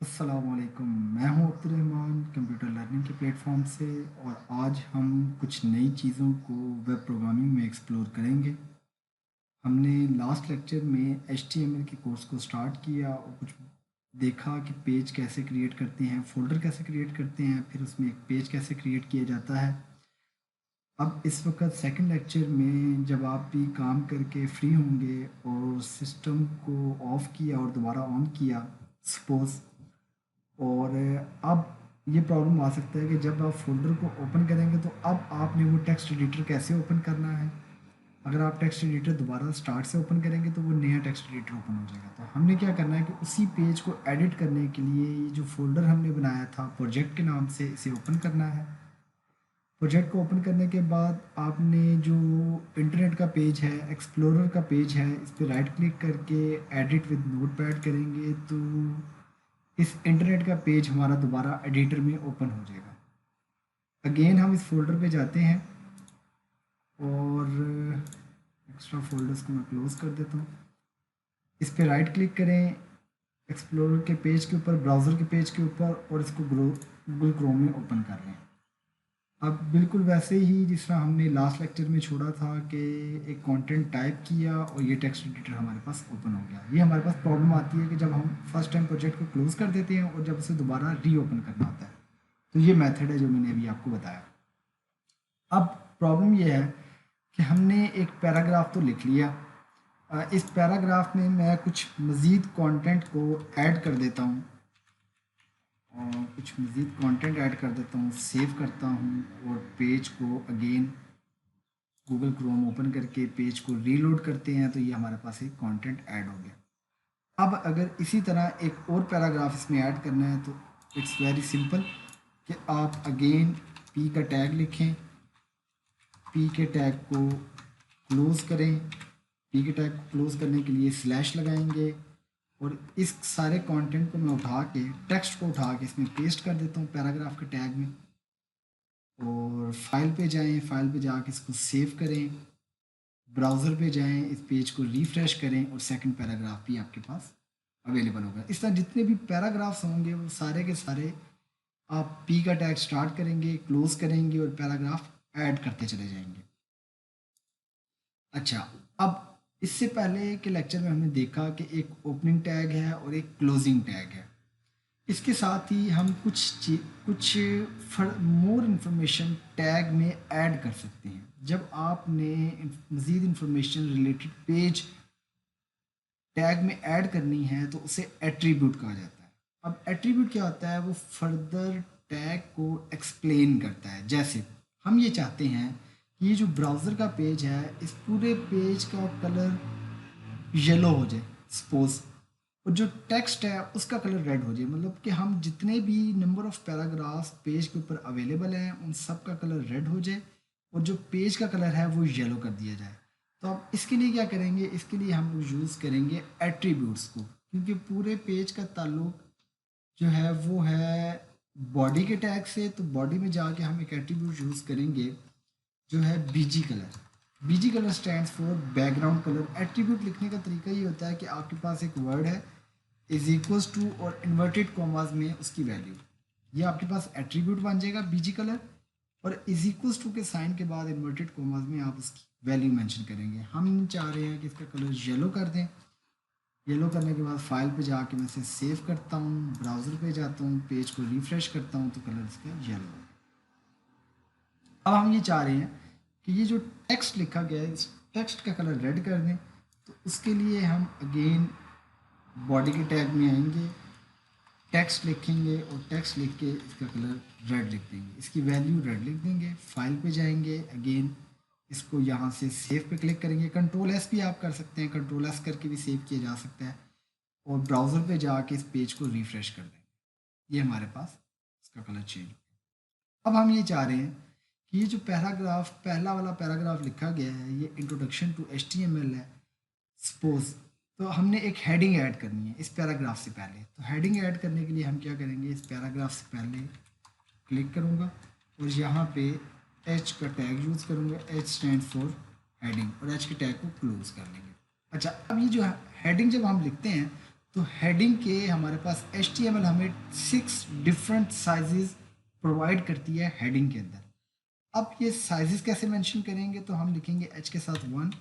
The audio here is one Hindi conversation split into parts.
अस्सलामुअलैकुम। मैं हूं अब्दुर्रहमान कंप्यूटर लर्निंग के प्लेटफॉर्म से और आज हम कुछ नई चीज़ों को वेब प्रोग्रामिंग में एक्सप्लोर करेंगे। हमने लास्ट लेक्चर में HTML के कोर्स को स्टार्ट किया और कुछ देखा कि पेज कैसे क्रिएट करते हैं, फ़ोल्डर कैसे क्रिएट करते हैं, फिर उसमें एक पेज कैसे क्रिएट किया जाता है। अब इस वक्त सेकंड लेक्चर में जब आप भी काम करके फ्री होंगे और सिस्टम को ऑफ़ किया और दोबारा ऑन किया सपोज़, और अब ये प्रॉब्लम आ सकता है कि जब आप फ़ोल्डर को ओपन करेंगे तो अब आपने वो टेक्स्ट एडिटर कैसे ओपन करना है। अगर आप टेक्स्ट एडिटर दोबारा स्टार्ट से ओपन करेंगे तो वो नया टेक्स्ट एडिटर ओपन हो जाएगा। तो हमने क्या करना है कि उसी पेज को एडिट करने के लिए ये जो फ़ोल्डर हमने बनाया था प्रोजेक्ट के नाम से, इसे ओपन करना है। प्रोजेक्ट को ओपन करने के बाद आपने जो इंटरनेट का पेज है, एक्सप्लोरर का पेज है, इस पर राइट क्लिक करके एडिट विद नोटपैड करेंगे तो इस इंटरनेट का पेज हमारा दोबारा एडिटर में ओपन हो जाएगा। अगेन हम इस फोल्डर पे जाते हैं और एक्स्ट्रा फोल्डर्स को मैं क्लोज़ कर देता हूँ। इस पे राइट क्लिक करें एक्सप्लोरर के पेज के ऊपर, ब्राउज़र के पेज के ऊपर, और इसको गूगल क्रोम में ओपन कर लें। अब बिल्कुल वैसे ही जिस तरह हमने लास्ट लेक्चर में छोड़ा था कि एक कंटेंट टाइप किया और ये टेक्स्ट एडिटर हमारे पास ओपन हो गया। ये हमारे पास प्रॉब्लम आती है कि जब हम फर्स्ट टाइम प्रोजेक्ट को क्लोज़ कर देते हैं और जब उसे दोबारा रीओपन करना होता है। तो ये मेथड है जो मैंने अभी आपको बताया। अब प्रॉब्लम ये है कि हमने एक पैराग्राफ तो लिख लिया। इस पैराग्राफ में मैं कुछ मज़ीद कंटेंट को ऐड कर देता हूँ और कुछ मज़ीद कंटेंट ऐड कर देता हूँ, सेव करता हूँ और पेज को अगेन गूगल क्रोम ओपन करके पेज को रीलोड करते हैं तो ये हमारे पास एक कंटेंट ऐड हो गया। अब अगर इसी तरह एक और पैराग्राफ इसमें ऐड करना है तो इट्स वेरी सिंपल कि आप अगेन पी का टैग लिखें, पी के टैग को क्लोज़ करें। पी के टैग को क्लोज़ करने के लिए स्लैश लगाएंगे और इस सारे कंटेंट को मैं उठा के, टेक्स्ट को उठा के इसमें पेस्ट कर देता हूँ पैराग्राफ के टैग में। और फाइल पे जाएं, फाइल पे जाके इसको सेव करें, ब्राउज़र पे जाएं, इस पेज को रिफ़्रेश करें और सेकंड पैराग्राफ भी आपके पास अवेलेबल होगा। इस तरह जितने भी पैराग्राफ्स होंगे वो सारे के सारे आप पी का टैग स्टार्ट करेंगे, क्लोज़ करेंगे और पैराग्राफ ऐड करते चले जाएंगे। अच्छा, अब इससे पहले के लेक्चर में हमने देखा कि एक ओपनिंग टैग है और एक क्लोजिंग टैग है। इसके साथ ही हम कुछ मोर इन्फॉर्मेशन टैग में ऐड कर सकते हैं। जब आपने मज़ीद इन्फॉर्मेशन रिलेटेड पेज टैग में ऐड करनी है तो उसे एट्रीब्यूट कहा जाता है। अब एट्रीब्यूट क्या होता है? वो फर्दर टैग को एक्सप्लेन करता है। जैसे हम ये चाहते हैं कि ये जो ब्राउज़र का पेज है, इस पूरे पेज का कलर येलो हो जाए सपोज, और जो टेक्स्ट है उसका कलर रेड हो जाए। मतलब कि हम जितने भी नंबर ऑफ़ पैराग्राफ्स पेज के ऊपर अवेलेबल हैं उन सब का कलर रेड हो जाए और जो पेज का कलर है वो येलो कर दिया जाए। तो अब इसके लिए क्या करेंगे? इसके लिए हम लोग यूज़ करेंगे एट्रीब्यूट्स को, क्योंकि पूरे पेज का ताल्लुक जो है वो है बॉडी के टैग से। तो बॉडी में जाके हम एक एट्रीब्यूट यूज़ करेंगे जो है BG colour. BG colour stands for background colour. Attribute लिखने का तरीका ये होता है कि आपके पास एक वर्ड है, इज इक्वल्स टू और इन्वर्टेड कॉमास में उसकी वैल्यू, ये आपके पास एट्रीब्यूट बन जाएगा बीजी कलर। और इज इक्वल्स टू के साइन के बाद इन्वर्टेड कॉमास में आप उसकी वैल्यू मेंशन करेंगे। हम चाह रहे हैं कि इसका कलर येलो कर दें। येलो करने के बाद फाइल पे जाके मैं इसे सेव करता हूँ, ब्राउज़र पे जाता हूँ, पेज को रिफ़्रेश करता हूँ तो कलर इसका येलो है। अब हम ये चाह रहे हैं कि ये जो टेक्स्ट लिखा गया है इस टेक्स्ट का कलर रेड कर दें। तो उसके लिए हम अगेन बॉडी के टैग में आएंगे, टेक्स्ट लिखेंगे और टेक्स्ट लिख के इसका कलर रेड लिख देंगे, इसकी वैल्यू रेड लिख देंगे। फाइल पे जाएंगे, अगेन इसको यहाँ से सेव पे क्लिक करेंगे। कंट्रोल एस भी आप कर सकते हैं, कंट्रोल एस करके भी सेव किया जा सकता है। और ब्राउज़र पे जाके इस पेज को रिफ़्रेश कर देंगे, ये हमारे पास इसका कलर चेंज। अब हम ये चाह रहे हैं कि ये जो पैराग्राफ, पहला वाला पैराग्राफ लिखा गया है, ये इंट्रोडक्शन टू HTML है सपोज। तो हमने एक हेडिंग ऐड करनी है इस पैराग्राफ से पहले। तो हेडिंग ऐड करने के लिए हम क्या करेंगे? इस पैराग्राफ से पहले क्लिक करूँगा और यहाँ पे एच का टैग यूज़ करूँगा। एच स्टैंड फॉर हेडिंग और एच के टैग को क्लोज कर लेंगे। अच्छा, अब ये जो हेडिंग जब हम लिखते हैं तो हेडिंग के हमारे पास HTML हमें 6 डिफरेंट साइजेस प्रोवाइड करती है हेडिंग के अंदर। अब ये साइजेस कैसे मेंशन करेंगे, तो हम लिखेंगे h के साथ 1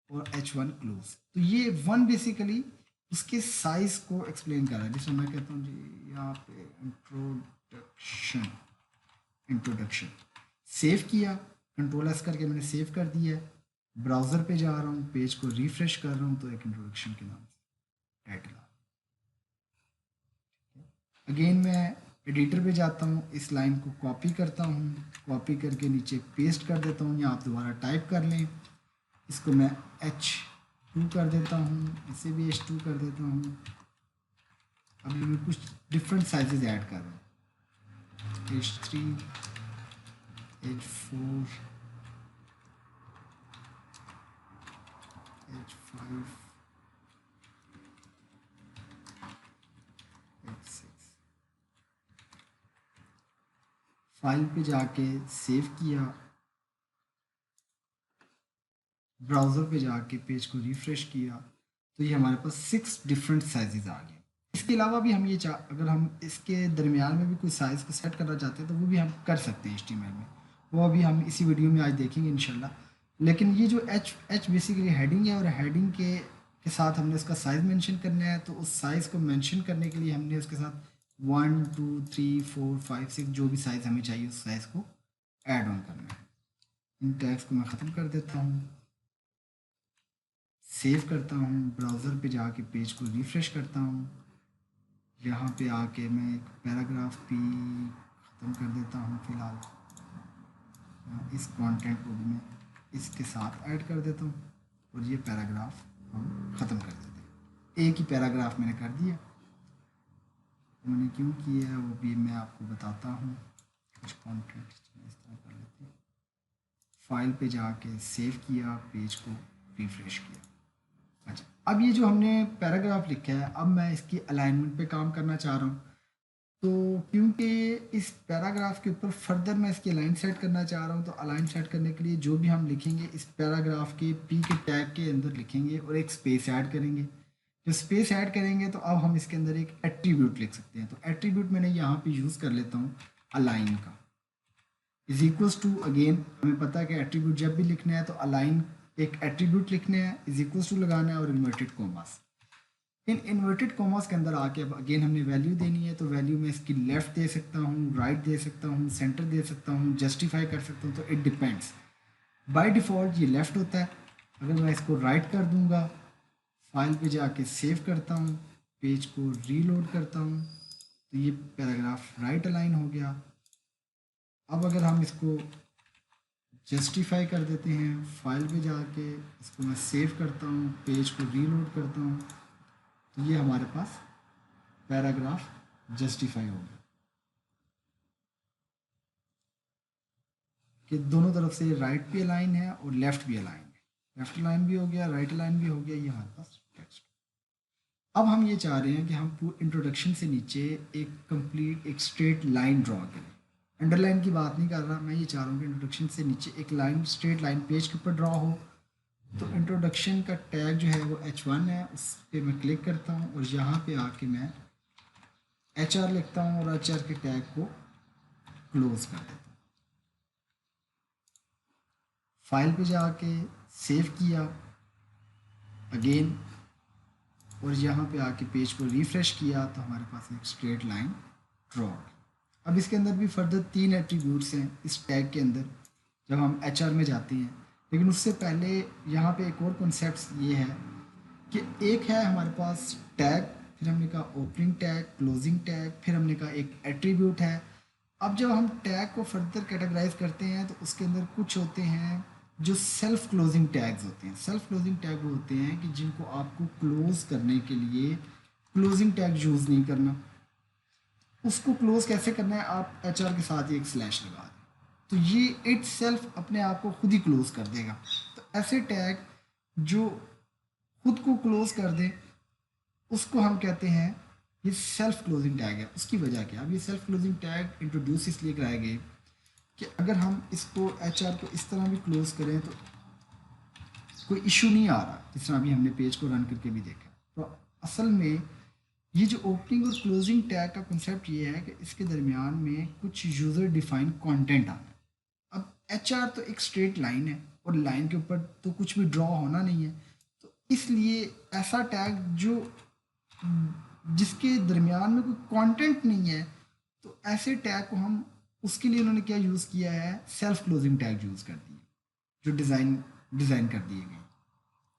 और H1 क्लोज। तो ये 1 बेसिकली उसके साइज को एक्सप्लेन कर रहा है, जिसमें मैं कहता हूँ जी यहाँ पे इंट्रोडक्शन सेव किया, कंट्रोल S करके मैंने सेव कर दिया है। ब्राउज़र पे जा रहा हूँ, पेज को रिफ्रेश कर रहा हूँ, तो एक इंट्रोडक्शन के नाम से टाइटल आ। अगेन मैं एडिटर पे जाता हूँ, इस लाइन को कॉपी करता हूँ, कॉपी करके नीचे पेस्ट कर देता हूँ, या आप दोबारा टाइप कर लें। इसको मैं H2 कर देता हूँ, इसे भी H2 कर देता हूँ। अभी मैं कुछ डिफरेंट साइजेस ऐड कर रहा हूँ, H3, H4, H5, H6। File पे जाके सेव किया, ब्राउज़र पे जाके पेज को रिफ्रेश किया, तो ये हमारे पास 6 डिफरेंट साइजेस आ गए। इसके अलावा भी हम ये अगर हम इसके दरमियान में भी कोई साइज़ को सेट करना चाहते हैं तो वो भी हम कर सकते हैं HTML में, वो अभी हम इसी वीडियो में आज देखेंगे इंशाल्लाह। लेकिन ये जो H बेसिकली हेडिंग है, और हेडिंग के साथ हमने उसका साइज़ मेंशन करना है, तो उस साइज़ को मेंशन करने के लिए हमने उसके साथ 1 2 3 4 5 6 जो भी साइज़ हमें चाहिए उस साइज़ को ऐड ऑन करना है। इन टैग्स को मैं ख़त्म कर देता हूँ, सेव करता हूँ, ब्राउज़र पे जाके पेज को रिफ़्रेश करता हूँ। यहाँ पे आके मैं एक पैराग्राफ भी ख़त्म कर देता हूँ फ़िलहाल। इस कंटेंट को भी मैं इसके साथ ऐड कर देता हूँ, और ये पैराग्राफ हम ख़त्म कर देते हैं। एक ही पैराग्राफ मैंने कर दिया, मैंने क्यों किया है वो भी मैं आपको बताता हूँ। कुछ कंटेंट इस तरह कर लेते हैं। फाइल पे जाके सेव किया, पेज को रिफ़्रेश किया। अच्छा, अब ये जो हमने पैराग्राफ लिखा है, अब मैं इसकी अलाइनमेंट पे काम करना चाह रहा हूँ। तो क्योंकि इस पैराग्राफ के ऊपर फर्दर मैं इसकी अलाइन सेट करना चाह रहा हूँ, तो अलाइन सेट करने के लिए जो भी हम लिखेंगे इस पैराग्राफ के P के टैग के अंदर लिखेंगे और एक स्पेस ऐड करेंगे। जब स्पेस ऐड करेंगे तो अब हम इसके अंदर एक एट्रीब्यूट लिख सकते हैं। तो एट्रीब्यूट मैंने यहाँ पे यूज़ कर लेता हूँ अलाइन का, इज इक्वल्स टू, अगेन हमें पता है कि एट्रीब्यूट जब भी लिखना है तो अलाइन एक एट्रीब्यूट लिखने हैं, इज इक्वल्स टू लगाना है और inverted commas. In inverted commas के अंदर आके अब अगेन हमने वैल्यू देनी है, तो वैल्यू में इसकी लेफ़्ट दे सकता हूँ, राइट दे सकता हूँ, सेंटर दे सकता हूँ, जस्टिफाई कर सकता हूँ, तो इट डिपेंड्स। बाय डिफ़ॉल्ट ये लेफ़्ट होता है। अगर मैं इसको राइट कर दूँगा, फाइल पे जाके सेव करता हूँ, पेज को रीलोड करता हूँ, तो ये पैराग्राफ राइट अलाइन हो गया। अब अगर हम इसको जस्टिफाई कर देते हैं, फाइल पे जाके इसको मैं सेव करता हूँ, पेज को रीलोड करता हूँ, तो ये हमारे पास पैराग्राफ जस्टिफाई हो गया कि दोनों तरफ से राइट भी अलाइन है और लेफ्ट भी अलाइन है। लेफ्ट अलाइन भी हो गया, राइट अलाइन भी हो गया, ये हमारे पास टेक्स्ट। अब हम ये चाह रहे हैं कि हम पूरे इंट्रोडक्शन से नीचे एक कंप्लीट एक स्ट्रेट लाइन ड्रॉ करें। अंडरलाइन की बात नहीं कर रहा, मैं ये चाह रहा हूँ कि इंट्रोडक्शन से नीचे एक लाइन, स्ट्रेट लाइन पेज के ऊपर ड्रॉ हो। तो इंट्रोडक्शन का टैग जो है वो H1 है, उस पर मैं क्लिक करता हूँ और यहाँ पे आके मैं HR लिखता हूँ और HR के टैग को क्लोज कर देता हूँ। फाइल पे जाके सेव किया अगेन, और यहाँ पे आके पेज को रिफ़्रेश किया, तो हमारे पास एक स्ट्रेट लाइन ड्रॉ। अब इसके अंदर भी फर्दर 3 एट्रीब्यूट्स हैं इस टैग के अंदर जब हम HR में जाते हैं। लेकिन उससे पहले यहाँ पे एक और कॉन्सेप्ट ये है कि एक है हमारे पास टैग, फिर हमने कहा ओपनिंग टैग, क्लोजिंग टैग, फिर हमने कहा एक एट्रीब्यूट है। अब जब हम टैग को फर्दर कैटेगराइज करते हैं तो उसके अंदर कुछ होते हैं जो सेल्फ क्लोजिंग टैग्स होते हैं। सेल्फ क्लोजिंग टैग वो होते हैं कि जिनको आपको क्लोज करने के लिए क्लोजिंग टैग यूज़ नहीं करना। उसको क्लोज कैसे करना है, आप HR के साथ ही एक स्लैश लगा दें, तो ये इट सेल्फ अपने आप को खुद ही क्लोज कर देगा। तो ऐसे टैग जो खुद को क्लोज कर दे उसको हम कहते हैं ये सेल्फ क्लोजिंग टैग है। उसकी वजह क्या, अब ये सेल्फ क्लोजिंग टैग इंट्रोड्यूस इसलिए कराए गए कि अगर हम इसको HR को इस तरह भी क्लोज करें तो कोई इशू नहीं आ रहा, जिस तरह अभी हमने पेज को रन करके भी देखा। तो असल में ये जो ओपनिंग और क्लोजिंग टैग का कंसेप्ट ये है कि इसके दरमियान में कुछ यूज़र डिफाइंड कंटेंट आता है। अब एच आर तो एक स्ट्रेट लाइन है और लाइन के ऊपर तो कुछ भी ड्रॉ होना नहीं है, तो इसलिए ऐसा टैग जो जिसके दरमियान में कोई कंटेंट नहीं है, तो ऐसे टैग को हम उसके लिए उन्होंने क्या यूज़ किया है, सेल्फ क्लोजिंग टैग यूज़ कर दिए जो डिज़ाइन कर दिए गए।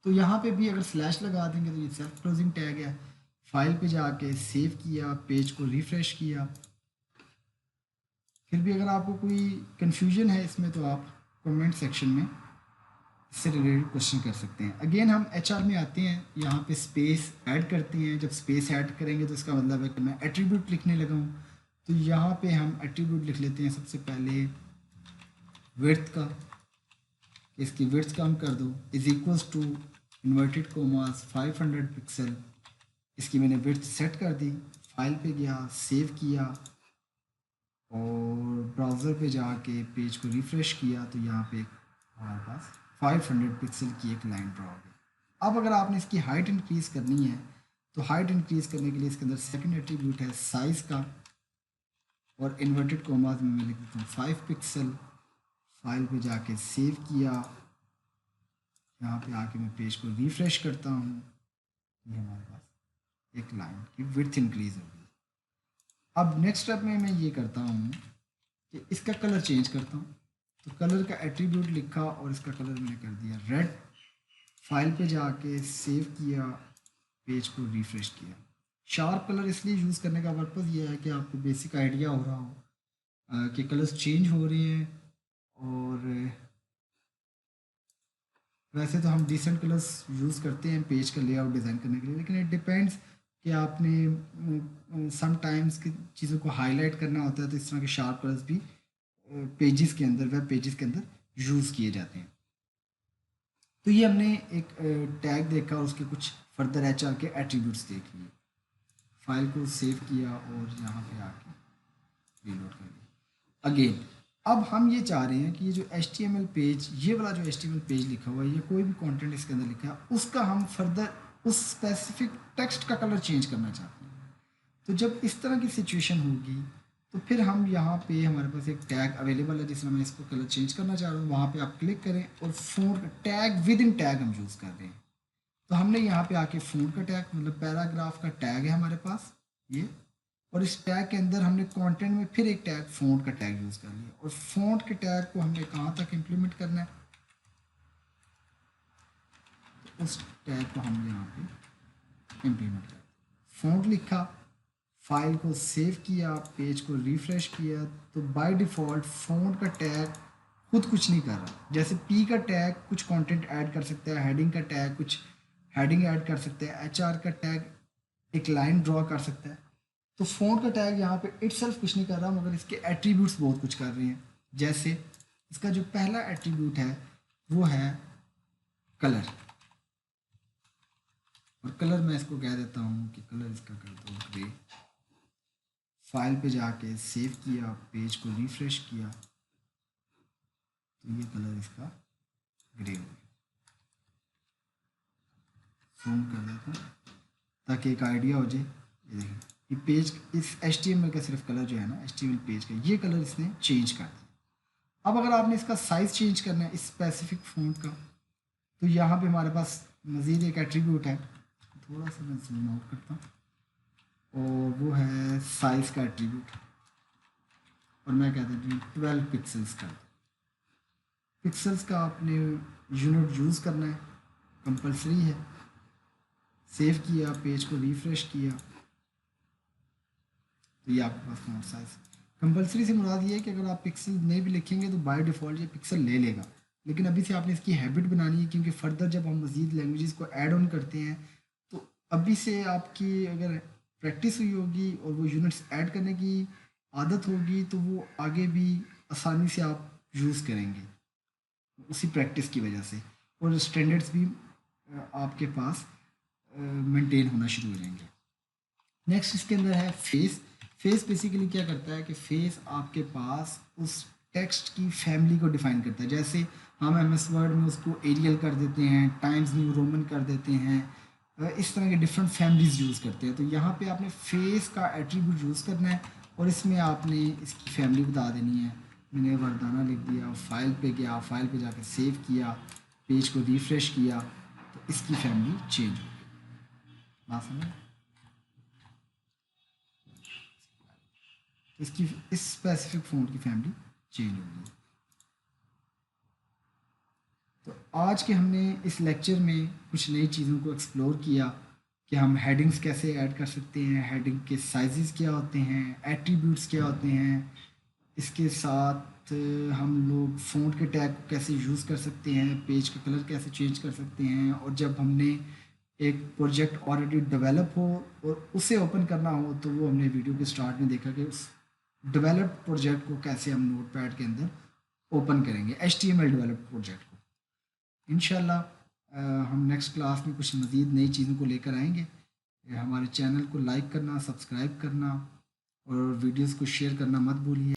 तो यहाँ पे भी अगर स्लैश लगा देंगे तो ये सेल्फ क्लोजिंग टैग है। फाइल पे जाके सेव किया, पेज को रिफ्रेश किया। फिर भी अगर आपको कोई कन्फ्यूजन है इसमें तो आप कमेंट सेक्शन में इससे रिलेटेड क्वेश्चन कर सकते हैं। अगेन हम एच आर में आते हैं, यहाँ पे स्पेस ऐड करते हैं। जब स्पेस ऐड करेंगे तो इसका मतलब है कि मैं एट्रीब्यूट लिखने लगा हूँ, तो यहाँ पे हम एट्रीब्यूट लिख लेते हैं सबसे पहले विड्थ का। इसकी विड्थ कम कर दो, is equals to inverted commas 500 pixel. इसकी मैंने विड्थ सेट कर दी, फाइल पे गया, सेव किया और ब्राउज़र पे जाके पेज को रिफ़्रेश किया, तो यहाँ पे हमारे पास 500 पिक्सल की एक लाइन ड्रॉ हो गई। अब अगर आपने इसकी हाइट इंक्रीज़ करनी है तो हाइट इंक्रीज़ करने के लिए इसके अंदर सेकंड एट्रीब्यूट है साइज़ का, और इन्वर्टेड कोमास में मैं लिख देता हूँ 5 पिक्सल। फाइल पे जाके सेव किया, यहाँ पे आके मैं पेज को रिफ़्रेश करता हूँ, ये हमारे पास एक लाइन की विड्थ इंक्रीज़ होगी। अब नेक्स्ट स्टेप में मैं ये करता हूँ कि इसका कलर चेंज करता हूँ। तो कलर का एट्रीब्यूट लिखा और इसका कलर मैंने कर दिया रेड। फाइल पे जाके सेव किया, पेज को रिफ्रेश किया। शार्प कलर इसलिए यूज़ करने का पर्पज़ ये है कि आपको बेसिक आइडिया हो रहा हो कि कलर्स चेंज हो रहे हैं। और वैसे तो हम डिसेंट कलर्स यूज़ करते हैं पेज का लेआउट डिज़ाइन करने के लिए, लेकिन इट डिपेंड्स कि आपने समटाइम्स की चीज़ों को हाईलाइट करना होता है, तो इस तरह के शार्प कलर्स भी पेजेस के अंदर, वेब पेजेस के अंदर यूज़ किए जाते हैं। तो ये हमने एक टैग देखा और उसके कुछ फर्दर एच आर के एट्रीब्यूट्स देख लिए। फाइल को सेव किया और यहाँ पे आके रीलोड कर दिया। अगेन अब हम ये चाह रहे हैं कि ये जो HTML पेज, ये वाला जो HTML पेज लिखा हुआ है, ये कोई भी कंटेंट इसके अंदर लिखा है, उसका हम फर्दर उस स्पेसिफिक टेक्स्ट का कलर चेंज करना चाहते हैं। तो जब इस तरह की सिचुएशन होगी तो फिर हम यहाँ पे हमारे पास एक टैग अवेलेबल है जिसमें मैं इसको कलर चेंज करना चाह रहा हूँ, वहाँ पे आप क्लिक करें और font tag with in tag हम यूज़ कर रहे हैं। तो हमने यहाँ पे आके फ़ॉन्ट का टैग, मतलब पैराग्राफ का टैग है हमारे पास ये, और इस टैग के अंदर हमने कंटेंट में फिर एक टैग फ़ॉन्ट का टैग यूज़ कर लिया। और फ़ॉन्ट के टैग को हमने कहाँ तक इम्प्लीमेंट करना है, तो उस टैग को हम यहाँ पे इम्प्लीमेंट करते हैं। फ़ॉन्ट लिखा, फाइल को सेव किया, पेज को रिफ्रेश किया, तो बाय डिफ़ॉल्ट फ़ॉन्ट का टैग खुद कुछ नहीं कर रहा। जैसे पी का टैग कुछ कंटेंट ऐड कर सकता है, हेडिंग का टैग कुछ हेडिंग ऐड कर सकता है, एच आर का टैग एक लाइन ड्रॉ कर सकता है। तो फ़ॉन्ट का टैग यहाँ पे इटसेल्फ कुछ नहीं कर रहा, मगर इसके एट्रीब्यूट्स बहुत कुछ कर रहे हैं। जैसे इसका जो पहला एट्रीब्यूट है वो है कलर, और कलर मैं इसको कह देता हूँ कि कलर इसका कर दो ग्रे। फाइल पे जाके सेव किया, पेज को रिफ्रेश किया, तो ये कलर इसका ग्रे हो गया। ज़ूम कर देता हूँ ताकि एक आइडिया हो जाए। ये देखिए, ये पेज, इस HTML का सिर्फ कलर जो है ना, HTML पेज का, ये कलर इसने चेंज कर दिया। अब अगर आपने इसका साइज़ चेंज करना है इस स्पेसिफिक फ़ॉन्ट का, तो यहाँ पे हमारे पास मज़ीद एक एट्रीब्यूट है, थोड़ा सा मैं जूम आउट करता हूँ, और वो है साइज़ का एट्रीब्यूट, और मैं कहता हूँ 12 पिक्सल्स का। पिक्सल्स का आपने यूनिट यूज़ करना है, कंपलसरी है। सेव किया, पेज को रिफ्रेश किया, तो ये आपके पास फ़ॉन्ट साइज। कंपलसरी से मुराद ये है कि अगर आप पिक्सल नहीं भी लिखेंगे तो बाय डिफ़ॉल्ट ये पिक्सल ले लेगा, लेकिन अभी से आपने इसकी हैबिट बनानी है, क्योंकि फ़र्दर जब हम मज़ीद लैंग्वेजेस को ऐड ऑन करते हैं तो अभी से आपकी अगर प्रैक्टिस हुई होगी और वो यूनिट्स ऐड करने की आदत होगी तो वो आगे भी आसानी से आप यूज़ करेंगे उसी प्रैक्टिस की वजह से, और स्टैंडर्ड्स भी आपके पास मेंटेन होना शुरू हो जाएंगे। नेक्स्ट इसके अंदर है फेस। फेस बेसिकली क्या करता है कि फेस आपके पास उस टेक्स्ट की फैमिली को डिफाइन करता है। जैसे हम MS वर्ड में उसको एरियल कर देते हैं, टाइम्स न्यू रोमन कर देते हैं, इस तरह के डिफरेंट फैमिलीज़ यूज़ करते हैं। तो यहाँ पे आपने फेस का एट्रीब्यूट यूज़ करना है और इसमें आपने इसकी फैमिली बता देनी है। मैंने वरदाना लिख दिया, फाइल पे गया, फाइल पे जाकर सेव किया, पेज को रिफ़्रेश किया, तो इसकी फैमिली चेंज हो गई। बात समझ? इसकी इस स्पेसिफिक फ़ॉन्ट की फैमिली चेंज होगी। तो आज के हमने इस लेक्चर में कुछ नई चीज़ों को एक्सप्लोर किया कि हम हेडिंग्स कैसे ऐड कर सकते हैं, हेडिंग के साइजेस क्या होते हैं, एट्रीब्यूट्स क्या होते हैं, इसके साथ हम लोग फ़ॉन्ट के टैग को कैसे यूज़ कर सकते हैं, पेज का कलर कैसे चेंज कर सकते हैं, और जब हमने एक प्रोजेक्ट ऑलरेडी डेवलप हो और उसे ओपन करना हो तो वो हमने वीडियो के स्टार्ट में देखा कि उस डेवलप्ड प्रोजेक्ट को कैसे हम नोटपैड के अंदर ओपन करेंगे, HTML डेवलप्ड प्रोजेक्ट को। इंशाल्लाह हम नेक्स्ट क्लास में कुछ मज़ीद नई चीज़ों को लेकर आएंगे। हमारे चैनल को लाइक करना, सब्सक्राइब करना और वीडियोस को शेयर करना मत भूलिए।